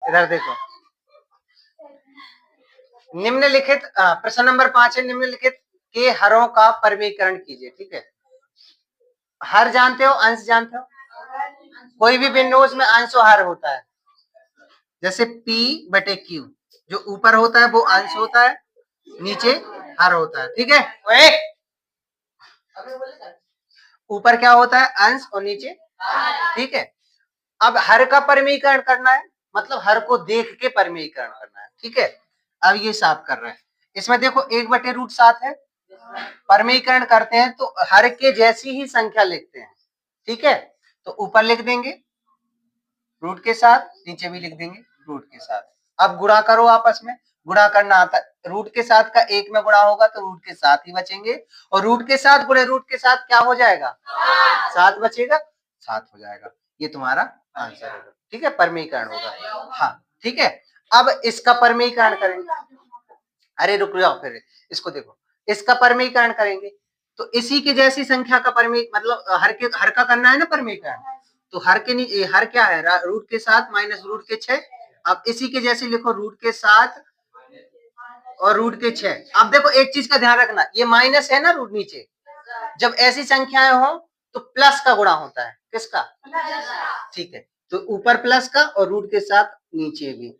इधर देखो, निम्नलिखित प्रश्न नंबर 5 है, निम्नलिखित के हरों का परमीकरण कीजिए। ठीक है, हर जानते हो, अंश जानते हो, कोई भी बिंदु में अंश और हर होता है। जैसे P बटे Q, जो ऊपर होता है वो अंश होता है, नीचे हर होता है। ठीक है, ऊपर क्या होता है, अंश, और नीचे। ठीक है, अब हर का परमीकरण करना है, मतलब हर को देख के परमीकरण करना है। ठीक है, अब ये साफ कर रहे हैं। इसमें देखो 1/√7 है, परमीकरण करते हैं तो हर के जैसी ही संख्या लिखते हैं। ठीक है, तो ऊपर लिख देंगे रूट के साथ, नीचे भी लिख देंगे रूट के साथ। अब गुणा करो आपस में, गुणा करना आता है। रूट के साथ का 1 में गुणा होगा तो रूट के 7 ही बचेंगे, और रूट के साथ गुणे रूट के साथ क्या हो जाएगा, 7 बचेगा, 7 हो जाएगा। ये तुम्हारा आंसर होगा। ठीक है, परमीकरण होगा। हाँ ठीक है, अब इसका परमीकरण करेंगे। अरे रुक जाओ, फिर इसको देखो, इसका परमीकरण करेंगे तो इसी के जैसी संख्या का मतलब हर का करना है ना परमीकरण, तो हर के हर क्या है, रूट के 7 माइनस रूट के 6। अब इसी के जैसे लिखो, रूट के 7 और रूट के 6। अब देखो एक चीज का ध्यान रखना, ये माइनस है ना रूट नीचे, जब ऐसी संख्याएं हो तो प्लस का गुणा होता है, किसका, ठीक है, तो ऊपर प्लस का और रूट के साथ नीचे भी।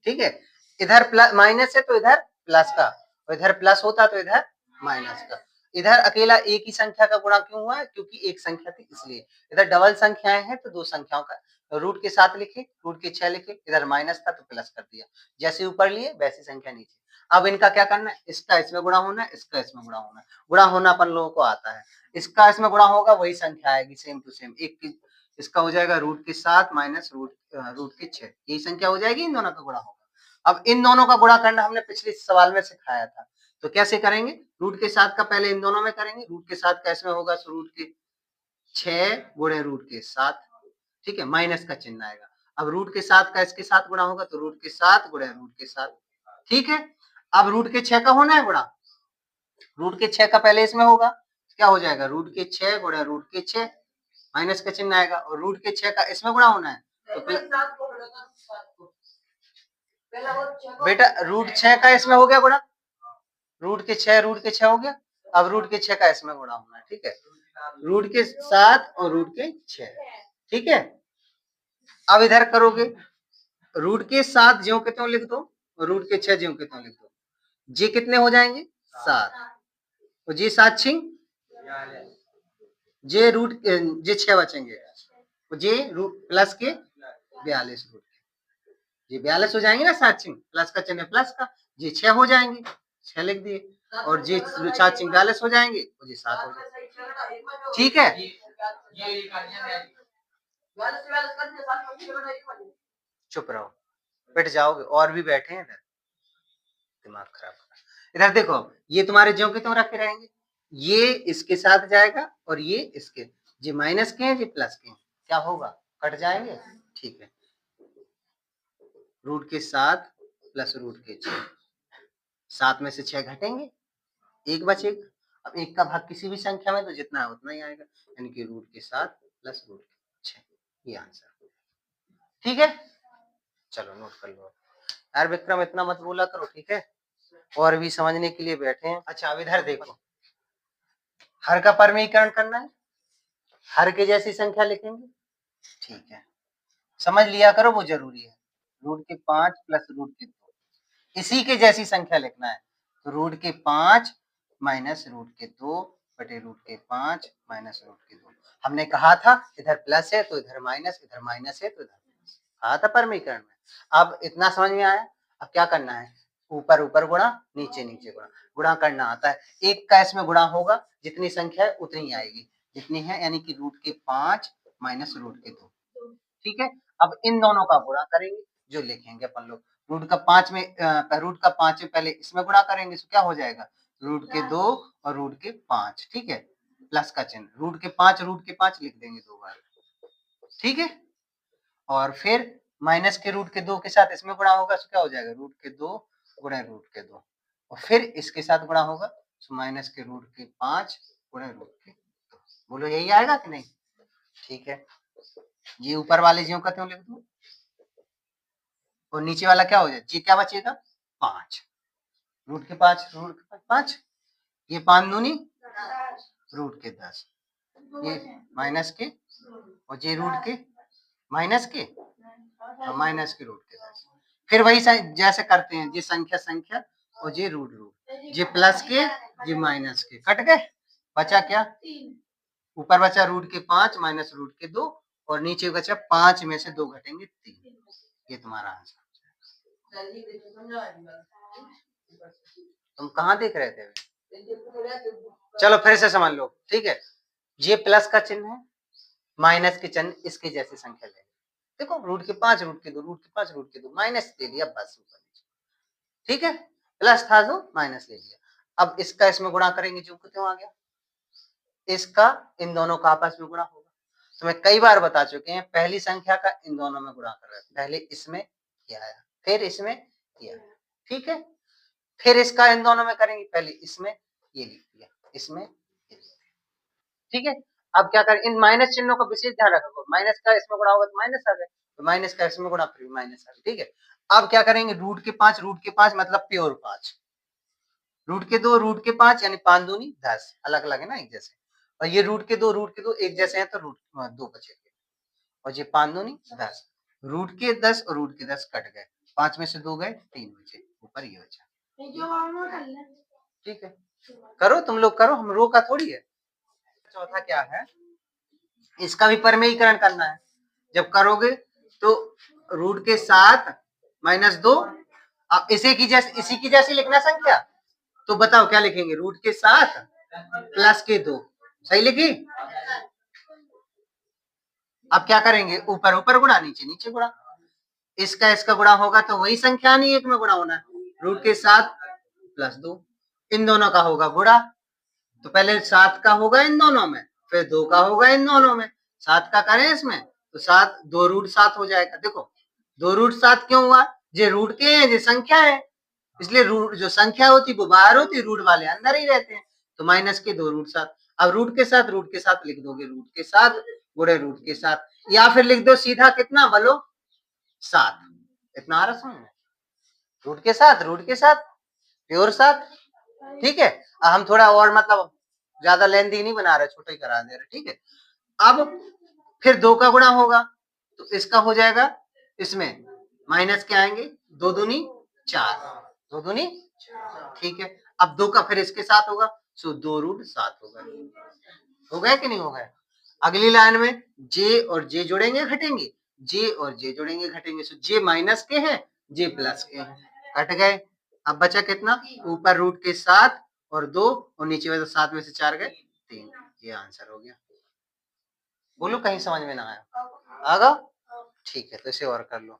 ठीक है, इधर प्लस माइनस है तो इधर प्लस का, और इधर प्लस होता तो इधर माइनस का। इधर अकेला एक ही संख्या का गुणा क्यों हुआ है, क्योंकि एक संख्या थी इसलिए। इधर डबल संख्याएं हैं तो दो संख्याओं का, तो रूट के 7 लिखे, रूट के 6 लिखे, इधर माइनस था तो प्लस कर दिया, जैसे ऊपर लिए वैसी संख्या नीचे। अब इनका क्या करना है, इसका इसमें गुणा होना है, इसका इसमें गुणा होना है। गुणा होना अपन लोगों को आता है, इसका इसमें गुणा होगा वही संख्या आएगी सेम टू सेम। एक इसका हो जाएगा रूट के 7 माइनस रूट के 6, यही संख्या हो जाएगी, इन दोनों का गुणा होगा। अब इन दोनों का गुणा करना हमने पिछले सवाल में सिखाया था, तो कैसे करेंगे, रूट के 7 का पहले इन दोनों में करेंगे, रूट के 7 का इसमें होगा तो रूट के 6 गुणे रूट के 7। ठीक है, माइनस का चिन्ह आएगा। अब रूट के 7 का इसके साथ गुणा होगा तो रूट के 7 गुणे रूट के 7। ठीक है, अब रूट के 6 का होना है गुणा, रूट के 6 का पहले इसमें होगा, क्या हो जाएगा, रूट के 6 गुणे रूट के 6, माइनस का चिन्ह आएगा, और रूट के 6 का इसमें गुणा होना है तो बेटा रूट 6 का इसमें हो गया गुणा, रूट के 6 हो गया। अब रूट के 6 का इसमें गुणा होना है। ठीक है, रूट के 7 और रूट के 6। ठीक है, अब इधर करोगे, रूट के 7 ज्यों के त्यों लिख दो, रूट के 6 ज्यों के त्यों लिख दो, जी कितने हो जाएंगे 7, और जी 7 छिंग, जे रूट जे 6 बचेंगे, जे रूट प्लस के 42 रूट, ये 42 हो जाएंगे ना, 7 छिंग प्लस का चिन्ह प्लस का, ये 6 हो जाएंगे, 6 लिख दिए, और ये 7 छिंग 42 हो जाएंगे, और ये 7 हो जाएंगे। ठीक है, चुप रहो, बैठ जाओगे, और भी बैठे हैं इधर, दिमाग खराब। इधर देखो, ये तुम्हारे ज्यों के त्यों रखे रहेंगे, ये इसके साथ जाएगा और ये इसके, ये माइनस के हैं ये प्लस के हैं, क्या होगा, कट जाएंगे। ठीक है, रूट के 7 प्लस रूट के 6, 7 में से 6 घटेंगे, 1 बचेगा। अब 1 का भाग किसी भी संख्या में तो जितना है उतना ही आएगा, यानी कि रूट के 7 प्लस रूट के 6, ये आंसर। ठीक है, चलो नोट कर लो यार, विक्रम इतना मत बोला करो, ठीक है, और भी समझने के लिए बैठे हैं। अच्छा अब इधर देखो, हर का परमीकरण करना है, हर के जैसी संख्या लिखेंगे। ठीक है, समझ लिया करो, वो जरूरी है। रूट के 5 प्लस रूट के 2, इसी के जैसी संख्या लिखना है, तो रूट के 5 माइनस रूट के 2 बटे रूट के 5 माइनस रूट के 2। हमने कहा था इधर प्लस है तो इधर माइनस, इधर माइनस है तो इधर प्लस, कहा था परमीकरण में। अब इतना समझ में आया, अब क्या करना है, ऊपर ऊपर गुणा, नीचे नीचे गुणा, गुणा करना आता है। एक का इसमें गुणा होगा, जितनी संख्या है उतनी आएगी, जितनी है, यानी कि रूट के 5 माइनस रूट के 2। ठीक है, अब इन दोनों का गुणा करेंगे, जो लिखेंगे अपन लोग, रूट का 5 में पहले इसमें गुणा करेंगे तो क्या हो जाएगा, रूट के 2 और रूट के 5। ठीक है, प्लस का चिन्ह, रूट के 5 लिख देंगे 2 बार। ठीक है, और फिर माइनस के रूट के 2 के साथ इसमें गुणा होगा तो क्या हो जाएगा, रूट के 2 गुणे रूट के 2, और फिर इसके साथ गुणा होगा तो माइनस के रूट के 5 गुणे रूट के 2। बोलो यही आएगा कि नहीं। ठीक है, ये ऊपर वाले ज्यों का त्यों लिख दो, और नीचे वाला क्या हो जाए, ये क्या बचेगा 5, रूट के 5, ये 5 दूनी रूट के 10, ये माइनस के और ये रूट के माइनस के और माइनस के रूट के 10। फिर वही जैसे करते हैं, ये संख्या और ये रूट, ये प्लस के ये माइनस के, कट गए, बचा क्या, ऊपर बचा रूट के 5 माइनस रूट के 2 और नीचे बचा 5 में से 2 घटेंगे 3। ये तुम्हारा आंसर। तुम कहाँ देख रहे थे? चलो फिर से समझ लो, ठीक है। ये प्लस का चिन्ह है, माइनस के चिन्ह, इसके जैसी संख्या ले, देखो रूट के 5 रूट के 2 रूट के 5 रूट के 2 माइनस ले लिया, बस ऊपर नीचे, ठीक है। प्लस था जो माइनस ले लिया। अब इसका इसमें गुणा करेंगे, जो क्यों आ गया, इसका इन दोनों का आपस में गुणा होगा। तो मैं कई बार बता चुके हैं, पहली संख्या का इन दोनों में गुणा कर रहे हैं, पहले इसमें किया है फिर इसमें किया है, ठीक है। फिर इसका इन दोनों में करेंगे, पहले इसमें ये लिख दिया, इसमें ये लिख दिया, ठीक है। अब क्या करें, इन माइनस चिन्हों का विशेष ध्यान रखो, माइनस का इसमें गुणा होगा तो माइनस आ गए, तो माइनस का इसमें गुणा फिर माइनस आ गए, ठीक है। अब क्या करेंगे, रूट के 5 मतलब प्योर 5, रूट के 5 यानी 5 दूनी 10, अलग अलग है ना एक जैसे, और ये रूट के 2 एक जैसे हैं तो रूट 2 बचेंगे, और ये 5 दूनी 10, रूट के 10 और रूट के 10 कट गए, 5 में से 2 गए 3 बचे, ऊपर ये बचा, ठीक है। करो तुम लोग करो, हम रो का थोड़ी है। चौथा क्या है, इसका भी परमेयीकरण करना है। जब करोगे तो रूट के 7 माइनस 2, अब इसी की जैसी लिखना संख्या, तो बताओ क्या लिखेंगे, रूट के 7 प्लस के 2, सही लिखी। अब क्या करेंगे, ऊपर ऊपर गुणा, नीचे नीचे गुणा, इसका गुणा होगा तो वही संख्या नहीं एक में गुणा होना है, रूट के 7 प्लस 2, इन दोनों का होगा गुणा, तो पहले 7 का होगा इन दोनों में, फिर 2 का होगा इन दोनों में, 7 का करें इसमें तो 7 2 रूट 7 हो जाएगा। देखो 2 रूट 7 क्यों हुआ, ये रूट के हैं, ये संख्या है, इसलिए रूट जो संख्या होती वो बाहर होती, रूट वाले अंदर ही रहते हैं, तो माइनस के 2 रूट 7। अब रूट के साथ लिख दोगे, रूट के 7 गुणे रूट के 7, या फिर लिख दो सीधा कितना बोलो 7, इतना आ रहा समझ में, रूट के साथ प्योर 7, ठीक है। हम थोड़ा और मतलब ज्यादा लेंथी नहीं बना रहे, छोटा ही करा दे रहे, ठीक है। अब फिर 2 का गुणा होगा तो इसका हो जाएगा, इसमें माइनस के आएंगे, 2 दूनी 4, 2 दूनी, ठीक है। अब 2 का फिर इसके साथ होगा, सो 2 रूट 7 होगा, हो गया कि नहीं हो गया। अगली लाइन में जे और जे जुड़ेंगे घटेंगे, जे और जे जुड़ेंगे घटेंगे, सो जे माइनस के हैं, जे प्लस के हैं, कट गए। अब बचा कितना, ऊपर रूट के 7 और 2 और नीचे वाले 7 में से 4 गए 3, ये आंसर हो गया। बोलो कहीं समझ में ना आया, आ गया, ठीक है। तो इसे और कर लो,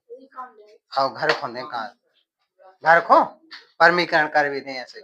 खाओ घर खोले, कहाँ घर खो परमीकरण कर भी दें ऐसे।